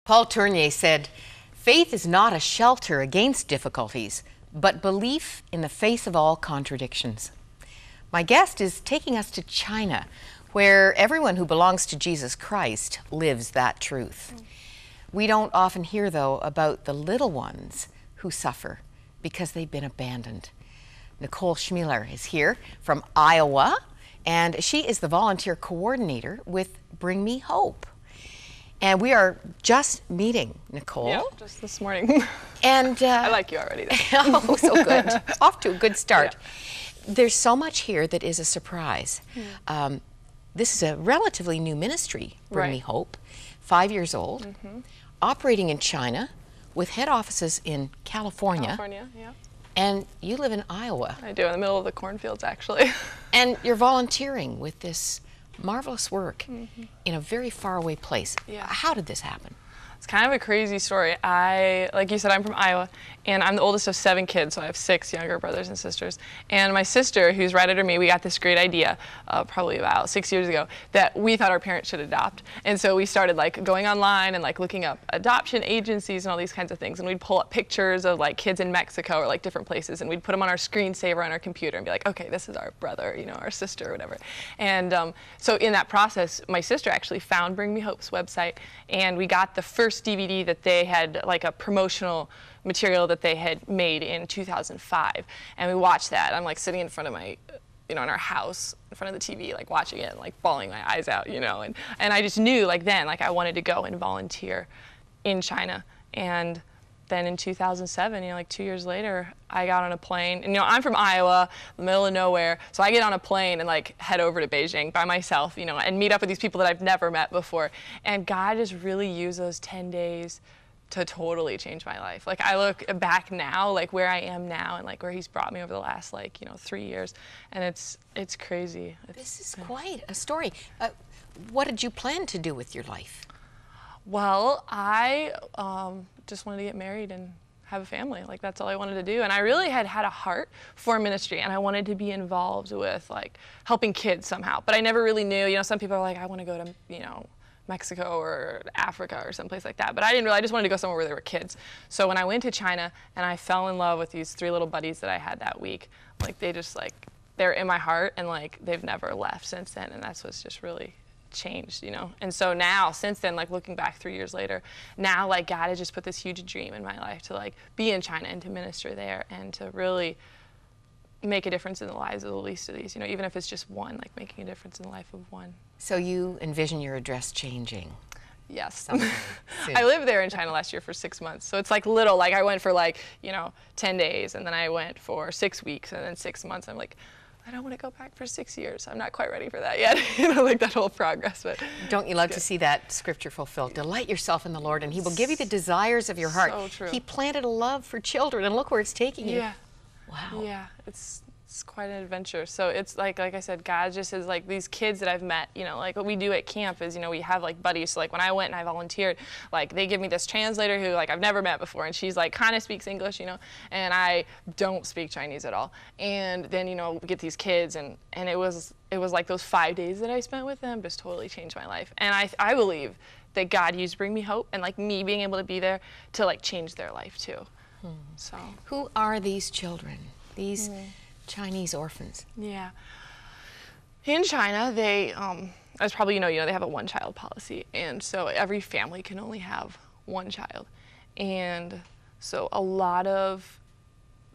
Paul Tournier said, "Faith is not a shelter against difficulties, but belief in the face of all contradictions." My guest is taking us to China, where everyone who belongs to Jesus Christ lives that truth. We don't often hear, though, about the little ones who suffer because they've been abandoned. Nicole Chmelar is here from Iowa, and she is the volunteer coordinator with Bring Me Hope. And we are just meeting Nicole. Yeah, just this morning. And I like you already. oh, so good. Off to a good start. Yeah. There's so much here that is a surprise. This is a relatively new ministry, Bring Me Hope, 5 years old, operating in China with head offices in California. Yeah. And you live in Iowa. I do, in the middle of the cornfields, actually. And you're volunteering with this marvelous work in a very faraway place. Yeah. How did this happen? It's kind of a crazy story. Like you said, I'm from Iowa, and I'm the oldest of 7 kids, so I have 6 younger brothers and sisters. And my sister, who's right under me, we got this great idea, probably about 6 years ago, that we thought our parents should adopt. And so we started like going online and like looking up adoption agencies and all these kinds of things. And we'd pull up pictures of like kids in Mexico or like different places, and we'd put them on our screensaver on our computer and be like, okay, this is our brother, you know, our sister or whatever. And so in that process, my sister actually found Bring Me Hope's website, and we got the first DVD that they had, like a promotional material that they had made in 2005, and we watched that. I'm like sitting in front of my, you know, in our house, in front of the TV, like watching it, and, like bawling my eyes out, you know, and I just knew like then, like I wanted to go and volunteer in China. And then in 2007, you know, like 2 years later, I got on a plane. And, you know, I'm from Iowa, the middle of nowhere, so I get on a plane and like head over to Beijing by myself, you know, and meet up with these people that I've never met before. And God just really used those 10 days to totally change my life. Like I look back now, like where I am now, and like where He's brought me over the last, like, you know, 3 years, and it's crazy. This is quite a story. What did you plan to do with your life? Well, I just wanted to get married and have a family. Like that's all I wanted to do. And I really had a heart for ministry, and I wanted to be involved with like helping kids somehow. But I never really knew, you know, some people are like, I want to go to, you know, Mexico or Africa or someplace like that. But I didn't really, I just wanted to go somewhere where there were kids. So when I went to China and I fell in love with these 3 little buddies that I had that week, like they just like, they're in my heart, and like they've never left since then. And that's what's just really changed, you know. And so now, since then, like looking back 3 years later, now like God has just put this huge dream in my life to like be in China and to minister there and to really make a difference in the lives of the least of these, you know, even if it's just one, like making a difference in the life of one. So you envision your address changing? Yes. I lived there in China last year for 6 months. So it's like little, like I went for like, you know, 10 days, and then I went for 6 weeks, and then 6 months. I'm like, I don't want to go back for 6 years. I'm not quite ready for that yet. You know, like that whole progress. But don't you love to see that scripture fulfilled? Delight yourself in the Lord, and He will give you the desires of your heart. So true. He planted a love for children, and look where it's taking you. Yeah. Wow. Yeah, it's quite an adventure. So it's like I said, God just is like these kids that I've met, you know, like what we do at camp is, you know, we have like buddies. So like when I went and I volunteered, like they give me this translator who like I've never met before, and she's like kind of speaks English, you know, and I don't speak Chinese at all. And then, you know, we get these kids, and it was like those 5 days that I spent with them just totally changed my life. And I believe that God used Bring Me Hope and like me being able to be there to like change their life too. So who are these children? These Chinese orphans? Yeah. In China, they, as probably you know, they have a one-child policy, and so every family can only have one child. And so a lot of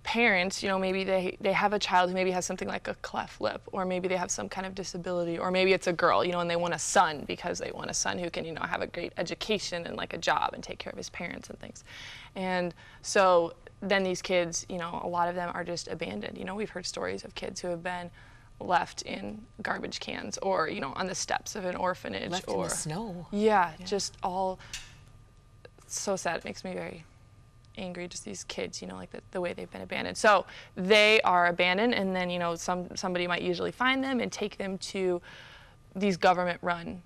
parents, you know, maybe they have a child who maybe has something like a cleft lip, or maybe they have some kind of disability, or maybe it's a girl, you know, and they want a son because they want a son who can, you know, have a great education and like a job and take care of his parents and things. And so then these kids, you know, a lot of them are just abandoned. You know, we've heard stories of kids who have been left in garbage cans, or, you know, on the steps of an orphanage. Left in the snow. Yeah, just all so sad. It makes me very angry, just these kids, you know, like the way they've been abandoned. So they are abandoned, and then, you know, somebody might usually find them and take them to these government-run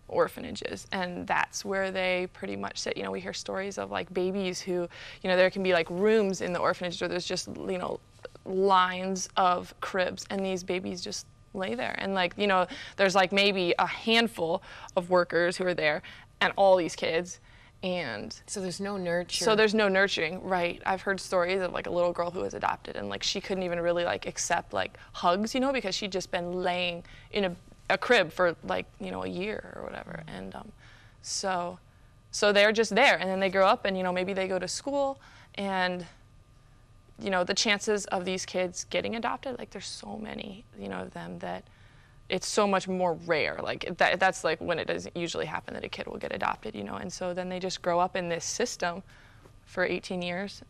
orphanages, and that's where they pretty much sit. You know, we hear stories of like babies who, you know, there can be like rooms in the orphanage where there's just, you know, lines of cribs, and these babies just lay there. And like, you know, there's like maybe a handful of workers who are there and all these kids, And so there's no nurture. So there's no nurturing, right? I've heard stories of like a little girl who was adopted, and like she couldn't even really like accept like hugs, you know, because she'd just been laying in a crib for like, you know, a year or whatever. And so they're just there, and then they grow up, and you know, maybe they go to school, and you know, the chances of these kids getting adopted, like there's so many, you know, of them that it's so much more rare. Like that's like when it doesn't usually happen that a kid will get adopted, you know. And so then they just grow up in this system for 18 years,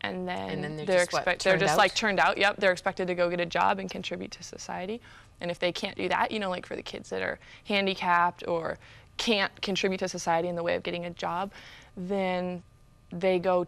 and then they're just like turned out. Yep, they're expected to go get a job and contribute to society. And if they can't do that, you know, like for the kids that are handicapped or can't contribute to society in the way of getting a job, then they go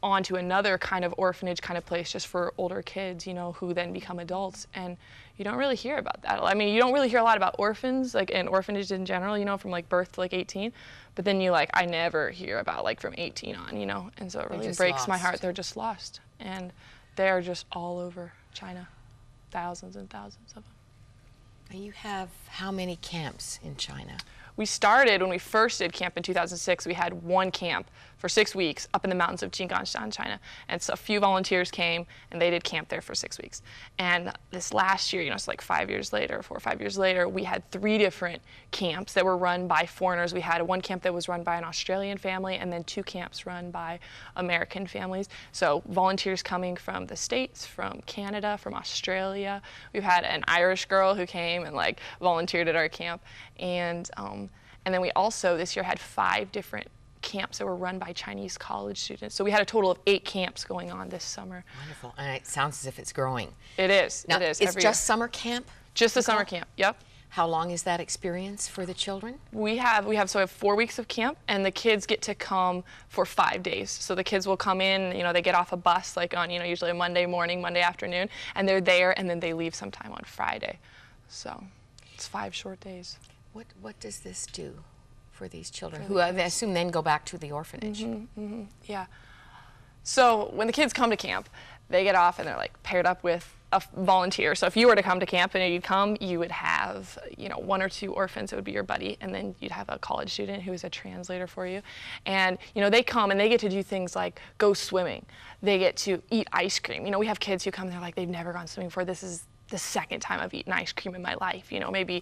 onto another kind of orphanage kind of place just for older kids, you know, who then become adults. And you don't really hear about that. I mean, you don't really hear a lot about orphans, like, and orphanages in general, you know, from like birth to like 18. But then I never hear about like from 18 on, you know. And so it really breaks my heart. They're just lost. And they're just all over China, thousands and thousands of them. And you have how many camps in China? We started, when we first did camp in 2006, we had one camp for 6 weeks up in the mountains of Jingganshan, China. And so a few volunteers came, and they did camp there for 6 weeks. And this last year, you know, it's like 5 years later, 4 or 5 years later, we had 3 different camps that were run by foreigners. We had one camp that was run by an Australian family, and then 2 camps run by American families. So volunteers coming from the States, from Canada, from Australia. We've had an Irish girl who came and like volunteered at our camp. And then we also this year had 5 different camps that were run by Chinese college students. So we had a total of 8 camps going on this summer. Wonderful. And it sounds as if it's growing. It is. Now, it is. It's just summer camp? Just the summer camp, yep. How long is that experience for the children? We have 4 weeks of camp, and the kids get to come for 5 days. So the kids will come in, you know, they get off a bus like on, you know, usually a Monday morning, Monday afternoon, and they're there, and then they leave sometime on Friday. So it's 5 short days. What does this do for these children, who I assume then go back to the orphanage? Yeah. So when the kids come to camp, they get off and they're like paired up with a volunteer. So if you were to come to camp and you'd come, you would have, you know, 1 or 2 orphans that would be your buddy, and then you'd have a college student who is a translator for you. And, you know, they come and they get to do things like go swimming. They get to eat ice cream. You know, we have kids who come and they're like, they've never gone swimming before. This is the second time I've eaten ice cream in my life. You know, maybe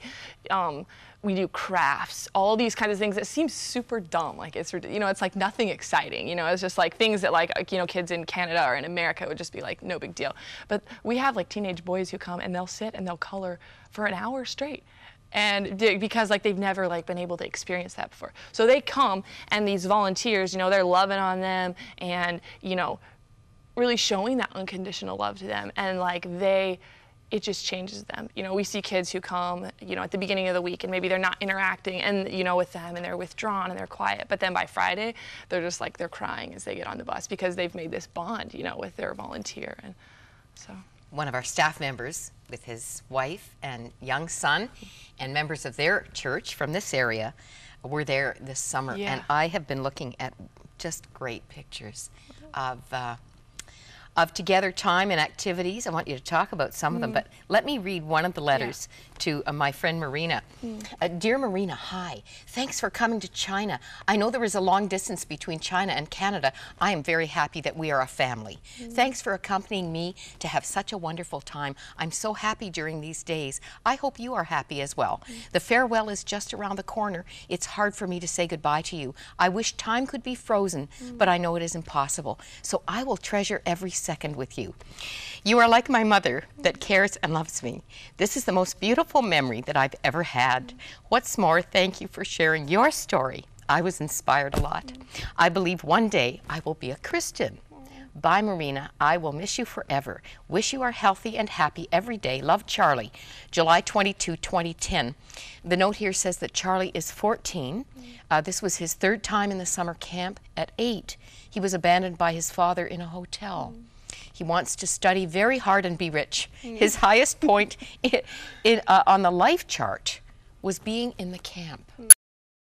we do crafts, all these kinds of things that seem super dumb. Like it's, you know, it's like nothing exciting. You know, it's just like things that like, you know, kids in Canada or in America would just be like no big deal. But we have like teenage boys who come and they'll sit and they'll color for an hour straight. And because like they've never like been able to experience that before. So they come, and these volunteers, you know, they're loving on them and, you know, really showing that unconditional love to them. And like it just changes them. You know, we see kids who come, you know, at the beginning of the week and maybe they're not interacting and, you know, with them, and they're withdrawn and they're quiet. But then by Friday, they're just like, they're crying as they get on the bus because they've made this bond, you know, with their volunteer. And so. One of our staff members with his wife and young son and members of their church from this area were there this summer. Yeah. And I have been looking at just great pictures of together time and activities. I want you to talk about some of them, but let me read one of the letters to my friend Marina. Dear Marina, hi. Thanks for coming to China. I know there is a long distance between China and Canada. I am very happy that we are a family. Thanks for accompanying me to have such a wonderful time. I'm so happy during these days. I hope you are happy as well. The farewell is just around the corner. It's hard for me to say goodbye to you. I wish time could be frozen, but I know it is impossible. So I will treasure every second with you. You are like my mother that cares and loves me. This is the most beautiful memory that I've ever had. What's more, thank you for sharing your story. I was inspired a lot. I believe one day I will be a Christian. Bye, Marina. I will miss you forever. Wish you are healthy and happy every day. Love, Charlie. July 22, 2010. The note here says that Charlie is 14. This was his 3rd time in the summer camp. At 8, he was abandoned by his father in a hotel. He wants to study very hard and be rich. His highest point on the life chart was being in the camp.